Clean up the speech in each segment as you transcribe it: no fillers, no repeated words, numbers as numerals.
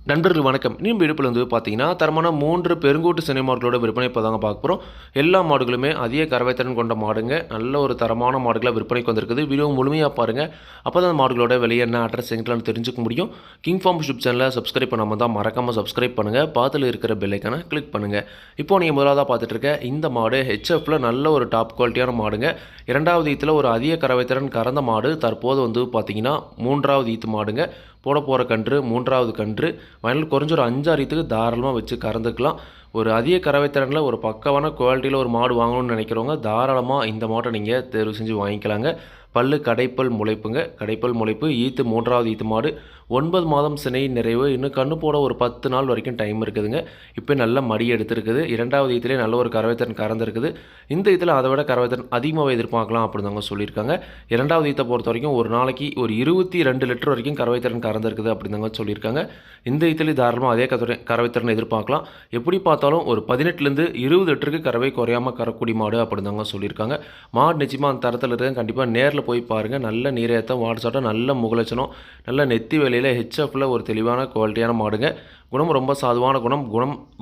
நண்பர்கள் வணக்கம். இன்னும் விடுப்பில் வந்து பார்த்தீங்கன்னா, தரமான 3 பெருங்கூட்டு சினை மாடுகளோட விற்பனை இப்போ தாங்க பார்க்க போகிறோம். எல்லா மாடுகளுமே அதிக கறவைத்திறன் கொண்ட மாடுங்க. நல்ல ஒரு தரமான மாடுகளாக விற்பனைக்கு வந்திருக்குது. வீடியோ முழுமையாக பாருங்கள். அப்போ தான் மாடுகளோட விலை என்ன, அட்ரஸ் எங்களான்னு தெரிஞ்சுக்க முடியும். கிங் ஃபார்ம் யூடியூப் சேனலை சப்ஸ்கிரைப் பண்ணாமல் தான் மறக்காமல் சப்ஸ்கிரைப் பண்ணுங்கள். பார்த்துல இருக்கிற பெல் ஐக்கானை கிளிக் பண்ணுங்கள். இப்போ நீங்கள் முதலாவதாக பார்த்துட்டு இருக்க இந்த மாடு ஹெச்எஃப்ல நல்ல ஒரு டாப் குவாலிட்டியான மாடுங்க. இரண்டாவது ஈத்தில் ஒரு அதிக கறவைத்திறன் கறந்த மாடு. தற்போது வந்து பார்த்தீங்கன்னா 3வது ஈத்து மாடுங்க. போட போகிற கன்று 3வது கன்று. வயலில் குறைஞ்ச ஒரு 5-6 ஈத்துக்கு தாராளமாக வச்சு கறந்துக்கலாம். ஒரு அதிக கறவைத்திறனில் ஒரு பக்கவான குவாலிட்டியில் ஒரு மாடு வாங்கணும்னு நினைக்கிறவங்க தாராளமாக இந்த மாட்டை நீங்கள் தேர்வு செஞ்சு வாங்கிக்கலாங்க. பல்லு கடைப்பல் முளைப்புங்க. கடைப்பல் முளைப்பு. ஈத்து 3வது ஈத்து மாடு. 9 மாதம் சினை நிறைவு. இன்னும் கண்ணு போட ஒரு 10 நாள் வரைக்கும் டைம் இருக்குதுங்க. இப்போ நல்ல மடி எடுத்துருக்குது. 2வது ஈத்திலே நல்ல ஒரு கறவைத்திறன் கறந்துருக்குது. இந்த ஈத்தில் அதை விட கறவைத்திறன் அதிகமாக எதிர்பார்க்கலாம் அப்படின்னு தாங்க சொல்லியிருக்காங்க. 2வது ஈத்தை பொறுத்த வரைக்கும் ஒரு நாளைக்கு ஒரு 22 லிட்டர் வரைக்கும் கறவைத்திறன் கறந்துருக்குது அப்படின்னு தாங்க சொல்லியிருக்காங்க. இந்த ஈத்திலே தாராளமாக அதே கறவைத்திறன் எதிர்பார்க்கலாம். எப்படி பார்த்தாலும் ஒரு 18லேருந்து 20 லிட்டருக்கு கறவை குறையாமல் கறக்கூடிய மாடு அப்படின்னு தாங்க சொல்லியிருக்காங்க. மாடு நிச்சயமாக அந்த தரத்தில் இருக்குது. கண்டிப்பாக நேரில் போய் பாருங்கள். நல்ல நீரேற்றம், வாடு சாட்டம், நல்ல முகலட்சணம், நல்ல நெத்தி வேலையில் ஹெச்எஃப்ல ஒரு தெளிவான குவாலிட்டியான மாடுங்க. குணம் ரொம்ப சாதுவான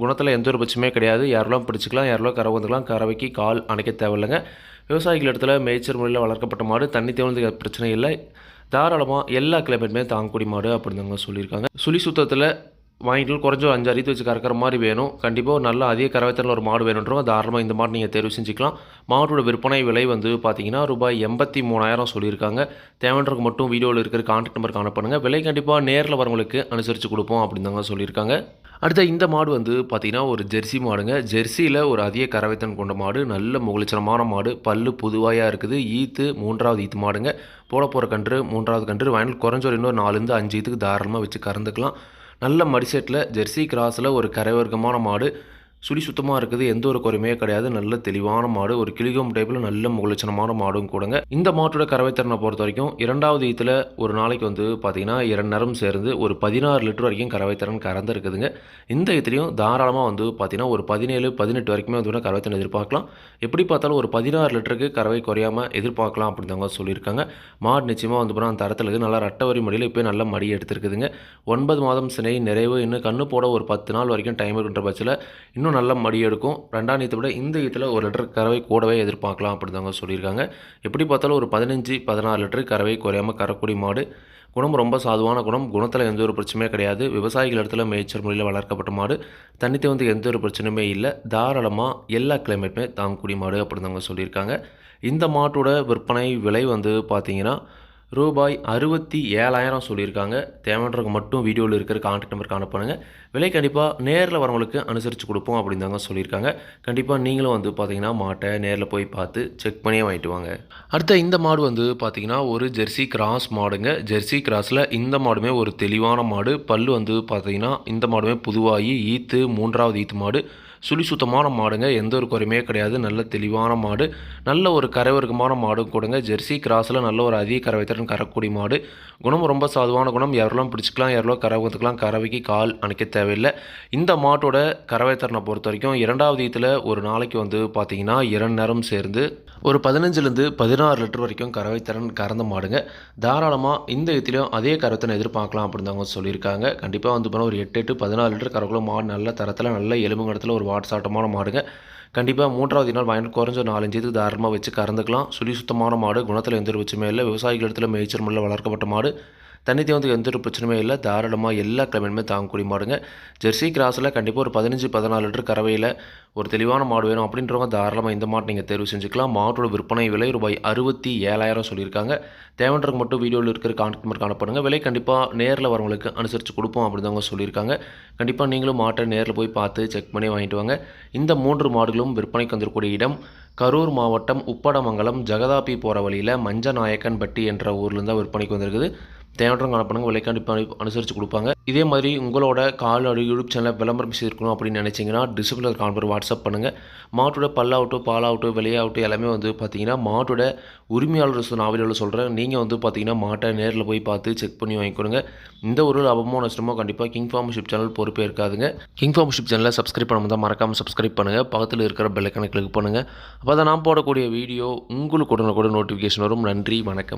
குணத்தில் எந்த ஒரு பட்சமே கிடையாது. யாரெல்லாம் பிடிச்சிக்கலாம், யாரெல்லாம் கறவை வந்துக்கலாம். கறவைக்கு கால் அணைக்க தேவையில்லைங்க. விவசாயிகள் இடத்துல மேய்ச்சல் முறையில் வளர்க்கப்பட்ட மாடு. தண்ணி தேவையான பிரச்சனை இல்லை. தாராளமாக எல்லா கிளைமேட்டுமே தாங்கக்கூடிய மாடு அப்படின்னு தாங்க சொல்லியிருக்காங்க. சுழி சுத்தத்தில் வாங்கிட்டு குறைஞ்ச ஒரு 5 அரித்து வச்சு கறக்கிற மாதிரி வேணும். கண்டிப்பாக ஒரு நல்ல அதிக கறவைத்திறனில் ஒரு மாடு வேணுன்றவங்க தாராளமாக இந்த மாடு நீங்கள் தேர்வு செஞ்சுக்கலாம். மாட்டோட விற்பனை விலை வந்து பார்த்தீங்கன்னா ரூபாய் 83,000 சொல்லியிருக்காங்க. தேவைன்றக்கு மட்டும் வீடியோவில் இருக்கிற கான்டாக்ட் நம்பர் காண பண்ணுங்கள். விலை கண்டிப்பாக நேரில் வரவங்களுக்கு அனுசரித்து கொடுப்போம் அப்படின்னு தாங்க சொல்லியிருக்காங்க. அடுத்த இந்த மாடு வந்து பார்த்திங்கன்னா ஒரு ஜெர்சி மாடுங்க. ஜெர்சியில் ஒரு அதிக கறவைத்திறன் கொண்ட மாடு. நல்ல முகலட்சணமான மாடு. பல்லு புதுவாயாக இருக்குது. ஈத்து 3வது ஈத்து மாடுங்க. போட போகிற கன்று 3வது கன்று. வயலில் குறைஞ்ச ஒரு இன்னொரு 4-5 ஈத்துக்கு தாராளமாக வச்சு கறந்துக்கலாம். நல்ல மடிசெட்டில் ஜெர்சி கிராஸில் ஒரு கரைவர்க்கமான மாடு. சுழி சுத்தமாக இருக்குது. எந்த ஒரு குறையுமே கிடையாது. நல்ல தெளிவான மாடு. ஒரு கிளிகோம் டைப்பில் நல்ல முகலட்சணமான மாடும் கூடங்க. இந்த மாட்டோட கறவைத்திறனை பொறுத்த வரைக்கும் 2வது ஈத்தில் ஒரு நாளைக்கு வந்து பார்த்திங்கன்னா 2 நேரம் சேர்ந்து ஒரு 16 லிட்டர் வரைக்கும் கறவைத்திறன் கறந்து இருக்குதுங்க. இந்த ஈத்துலையும் தாராளமாக வந்து பார்த்திங்கன்னா ஒரு 17-18 வரைக்குமே வந்து கறவைத்திறன் எதிர்பார்க்கலாம். எப்படி பார்த்தாலும் ஒரு 16 லிட்டருக்கு கறவை குறையாமல் எதிர்பார்க்கலாம் அப்படின்னு தாங்க சொல்லியிருக்காங்க. மாடு நிச்சயமாக வந்து போனால் அந்த தரத்தில் இருக்குது. நல்லா ரட்டவரி மடியில் இப்போ நல்ல மடி எடுத்துருக்குதுங்க. 9 மாதம் சினை நிறைவு. இன்னும் கண்ணு போட ஒரு 10 நாள் வரைக்கும் டைம் இருக்குன்ற பட்சத்தில் இன்னும் நல்ல மடி எடுக்கும். 2வது ஈத்தை விட இந்த ஈத்தில் ஒரு லிட்டர் கறவை கூடவே எதிர்பார்க்கலாம் அப்படின்னு தாங்க சொல்லியிருக்காங்க. எப்படி பார்த்தாலும் ஒரு 15-16 லிட்டர் கறவை குறையாமல் கறக்கூடிய மாடு. குணம் ரொம்ப சாதுவான குணத்தில் எந்த ஒரு பிரச்சனையும் கிடையாது. விவசாயிகள் இடத்துல மேய்ச்சல் முறையில் வளர்க்கப்பட்ட மாடு. தண்ணித்தை வந்து எந்த ஒரு பிரச்சனையுமே இல்லை. தாராளமாக எல்லா கிளைமேட்டுமே தாங்கக்கூடிய மாடு அப்படின்னு தாங்க சொல்லியிருக்காங்க. இந்த மாட்டோட விற்பனை விலை வந்து பார்த்தீங்கன்னா ரூபாய் 67,000 சொல்லியிருக்காங்க. தேவைன்றவங்க மட்டும் வீடியோவில் இருக்கிற கான்டாக்ட் நம்பர் காண பண்ணுங்கள். விலை கண்டிப்பாக நேரில் வரவங்களுக்கு அனுசரித்து கொடுப்போம் அப்படின்னு தாங்க சொல்லியிருக்காங்க. கண்டிப்பாக நீங்களும் வந்து பார்த்தீங்கன்னா மாட்டை நேரில் போய் பார்த்து செக் பண்ணியே வாங்கிட்டு வாங்க. அடுத்த இந்த மாடு வந்து பார்த்தீங்கன்னா ஒரு ஜெர்சி கிராஸ் மாடுங்க. ஜெர்சி கிராஸில் இந்த மாடுமே ஒரு தெளிவான மாடு. பல்லு வந்து பார்த்தீங்கன்னா இந்த மாடுமே புதுவாகி ஈத்து 3வது ஈத்து மாடு. சுழி சுத்தமான மாடுங்க. எந்த ஒரு குறையுமே கிடையாது. நல்ல தெளிவான மாடு. நல்ல ஒரு கரைவர்க்கமான மாடும் கூடங்க. ஜெர்சி கிராஸில் நல்ல ஒரு அதிக கறவைத்திறன் கறக்கூடிய மாடு. குணம் ரொம்ப சாதுவான யாரெல்லாம் பிடிச்சிக்கலாம், யாரெல்லாம் கறவை வந்துக்கலாம். கறவைக்கு கால் அணைக்க தேவையில்லை. இந்த மாட்டோட கறவைத்திறனை பொறுத்த வரைக்கும் 2வது ஈத்தில் ஒரு நாளைக்கு வந்து பார்த்திங்கன்னா 2 நேரம் சேர்ந்து ஒரு 15-16 லிட்டர் வரைக்கும் கறவைத்திறன் கறந்த மாடுங்க. தாராளமாக இந்த ஈத்திலையும் அதே கறவைத்திறன் எதிர்பார்க்கலாம் அப்படின்னு தாங்க சொல்லியிருக்காங்க. கண்டிப்பாக வந்து போனால் ஒரு 8-14 லிட்டர் கறக்குள்ள மாடு. நல்ல தரத்தில் நல்ல எலும்புங்கடத்தில் ஒரு வாட்டு சாட்டமான மாடுங்க. கண்டிப்பாக 3வது நாள் வாங்கிட்டு குறைஞ்ச 4-5 ஈத்துக்கு தாராளமாக வச்சு கறந்துக்கலாம். சுழி சுத்தமான மாடு. குணத்தில் எந்த ஒரு பிரச்சனையும் இல்லை. விவசாயிகள் இடத்துல மேய்ச்சல் முறையில் வளர்க்கப்பட்ட மாடு. தண்ணி தேவத்துக்கு எந்த ஒரு பிரச்சனையுமே இல்லை. தாராளமாக எல்லா கிளைமேட்டுமே தாங்கக்கூடிய மாடுங்க. ஜெர்சி கிராஸில் கண்டிப்பாக ஒரு 15-14 லிட்டர் கறவையில் ஒரு தெளிவான மாடு வேணும் அப்படின்றவங்க தாராளமாக இந்த மாட்டை நீங்கள் தேர்வு செஞ்சுக்கலாம். மாட்டோட விற்பனை விலை ரூபாய் 67,000 சொல்லியிருக்காங்க. தேவைன்றக்கு மட்டும் வீடியோவில் இருக்கிற கான்டாக்ட் நம்பர் காணப்படுங்க. விலை கண்டிப்பாக நேரில் வரவங்களுக்கு அனுசரித்து கொடுப்போம் அப்படின்னு சொல்லியிருக்காங்க. கண்டிப்பாக நீங்களும் மாட்டை நேரில் போய் பார்த்து செக் பண்ணி வாங்கிட்டு வாங்க. இந்த 3 மாடுகளும் விற்பனைக்கு வந்திருக்கக்கூடிய இடம் கரூர் மாவட்டம் உப்படமங்கலம் ஜகதாபி போகிற வழியில் மஞ்சநாயக்கன்பட்டி என்ற ஊர்லேருந்து தான் விற்பனைக்கு வந்திருக்குது. தேவையான காணப்படுங்க. விலை கண்டிப்பாக அனுசரித்து கொடுப்பாங்க. இதே மாதிரி உங்களோட கால்நடை யூடியூப் சேனலில் விளம்பரம் செய்திருக்கணும் அப்படின்னு நினச்சிங்கன்னா டிஸ்பிளே கான்பர் வாட்ஸ்அப் பண்ணுங்கள். மாட்டோட பல்லாகட்டும் பாலாகட்டும் விலையாகட்டும் எல்லாமே வந்து பார்த்தீங்கன்னா மாட்டோட உரிமையாளர் நான் வீடியோவில் சொல்கிறேன். நீங்கள் வந்து பார்த்தீங்கன்னா மாட்டை நேரில் போய் பார்த்து செக் பண்ணி வாங்கிக்கொடுங்க. இந்த ஒரு லாபமோ நஷ்டமோ கண்டிப்பாக கிங் ஃபார்ம் யூடியூப் சேனல் பொறுப்பே இருக்காதுங்க. கிங் ஃபார்ம் யூடியூப் சேனலை சப்ஸ்கிரைப் பண்ணாமல் தான் மறக்காமல் சப்ஸ்கிரைப் பண்ணுங்கள். பக்கத்தில் இருக்கிற பெல் ஐக்கானை கிளிக் பண்ணுங்கள். அப்போ தான் நான் போடக்கூடிய வீடியோ உங்களுக்கு உடனுக்குடன் நோட்டிஃபிகேஷன் வரும். நன்றி, வணக்கம்.